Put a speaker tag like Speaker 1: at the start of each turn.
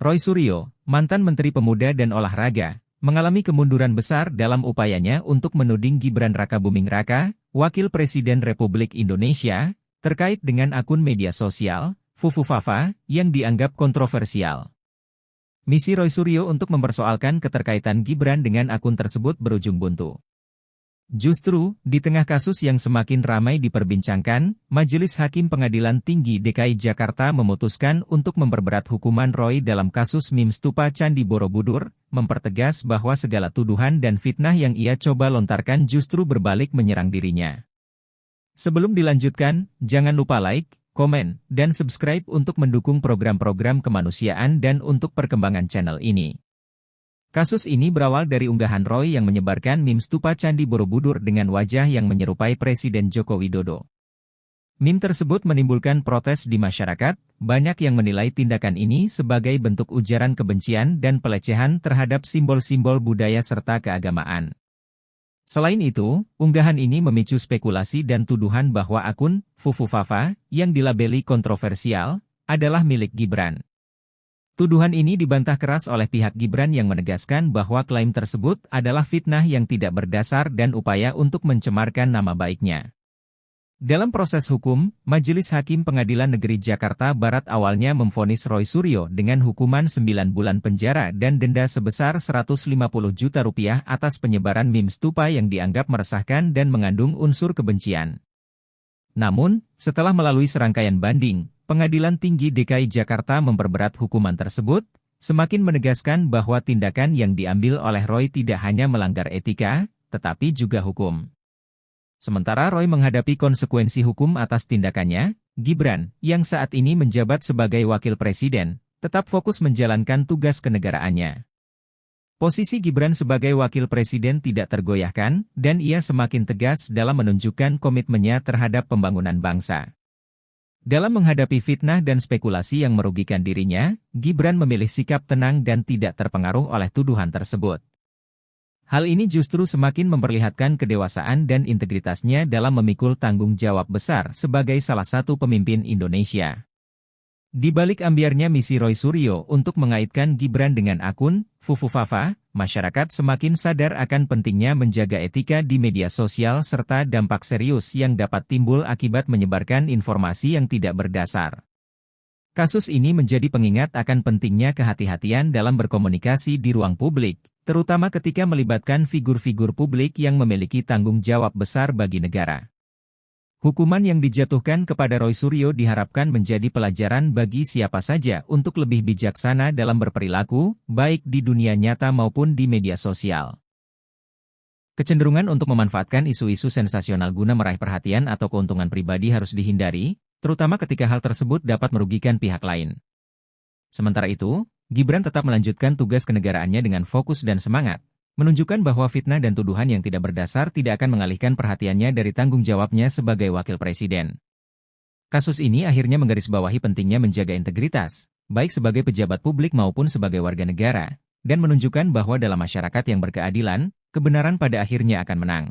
Speaker 1: Roy Suryo, mantan Menteri Pemuda dan Olahraga, mengalami kemunduran besar dalam upayanya untuk menuding Gibran Rakabuming Raka, Wakil Presiden Republik Indonesia, terkait dengan akun media sosial, Fufufafa, yang dianggap kontroversial. Misi Roy Suryo untuk mempersoalkan keterkaitan Gibran dengan akun tersebut berujung buntu. Justru, di tengah kasus yang semakin ramai diperbincangkan, Majelis Hakim Pengadilan Tinggi DKI Jakarta memutuskan untuk memperberat hukuman Roy dalam kasus meme stupa Candi Borobudur, mempertegas bahwa segala tuduhan dan fitnah yang ia coba lontarkan justru berbalik menyerang dirinya. Sebelum dilanjutkan, jangan lupa like, komen, dan subscribe untuk mendukung program-program kemanusiaan dan untuk perkembangan channel ini. Kasus ini berawal dari unggahan Roy yang menyebarkan meme stupa Candi Borobudur dengan wajah yang menyerupai Presiden Joko Widodo. Meme tersebut menimbulkan protes di masyarakat, banyak yang menilai tindakan ini sebagai bentuk ujaran kebencian dan pelecehan terhadap simbol-simbol budaya serta keagamaan. Selain itu, unggahan ini memicu spekulasi dan tuduhan bahwa akun Fufufafa, yang dilabeli kontroversial, adalah milik Gibran. Tuduhan ini dibantah keras oleh pihak Gibran yang menegaskan bahwa klaim tersebut adalah fitnah yang tidak berdasar dan upaya untuk mencemarkan nama baiknya. Dalam proses hukum, Majelis Hakim Pengadilan Negeri Jakarta Barat awalnya memvonis Roy Suryo dengan hukuman 9 bulan penjara dan denda sebesar Rp150 juta atas penyebaran meme stupa yang dianggap meresahkan dan mengandung unsur kebencian. Namun, setelah melalui serangkaian banding, Pengadilan Tinggi DKI Jakarta memperberat hukuman tersebut, semakin menegaskan bahwa tindakan yang diambil oleh Roy tidak hanya melanggar etika, tetapi juga hukum. Sementara Roy menghadapi konsekuensi hukum atas tindakannya, Gibran, yang saat ini menjabat sebagai wakil presiden, tetap fokus menjalankan tugas kenegaraannya. Posisi Gibran sebagai wakil presiden tidak tergoyahkan, dan ia semakin tegas dalam menunjukkan komitmennya terhadap pembangunan bangsa. Dalam menghadapi fitnah dan spekulasi yang merugikan dirinya, Gibran memilih sikap tenang dan tidak terpengaruh oleh tuduhan tersebut. Hal ini justru semakin memperlihatkan kedewasaan dan integritasnya dalam memikul tanggung jawab besar sebagai salah satu pemimpin Indonesia. Di balik ambiarnya misi Roy Suryo untuk mengaitkan Gibran dengan akun Fufufafa, masyarakat semakin sadar akan pentingnya menjaga etika di media sosial serta dampak serius yang dapat timbul akibat menyebarkan informasi yang tidak berdasar. Kasus ini menjadi pengingat akan pentingnya kehati-hatian dalam berkomunikasi di ruang publik, terutama ketika melibatkan figur-figur publik yang memiliki tanggung jawab besar bagi negara. Hukuman yang dijatuhkan kepada Roy Suryo diharapkan menjadi pelajaran bagi siapa saja untuk lebih bijaksana dalam berperilaku, baik di dunia nyata maupun di media sosial. Kecenderungan untuk memanfaatkan isu-isu sensasional guna meraih perhatian atau keuntungan pribadi harus dihindari, terutama ketika hal tersebut dapat merugikan pihak lain. Sementara itu, Gibran tetap melanjutkan tugas kenegaraannya dengan fokus dan semangat, menunjukkan bahwa fitnah dan tuduhan yang tidak berdasar tidak akan mengalihkan perhatiannya dari tanggung jawabnya sebagai wakil presiden. Kasus ini akhirnya menggarisbawahi pentingnya menjaga integritas, baik sebagai pejabat publik maupun sebagai warga negara, dan menunjukkan bahwa dalam masyarakat yang berkeadilan, kebenaran pada akhirnya akan menang.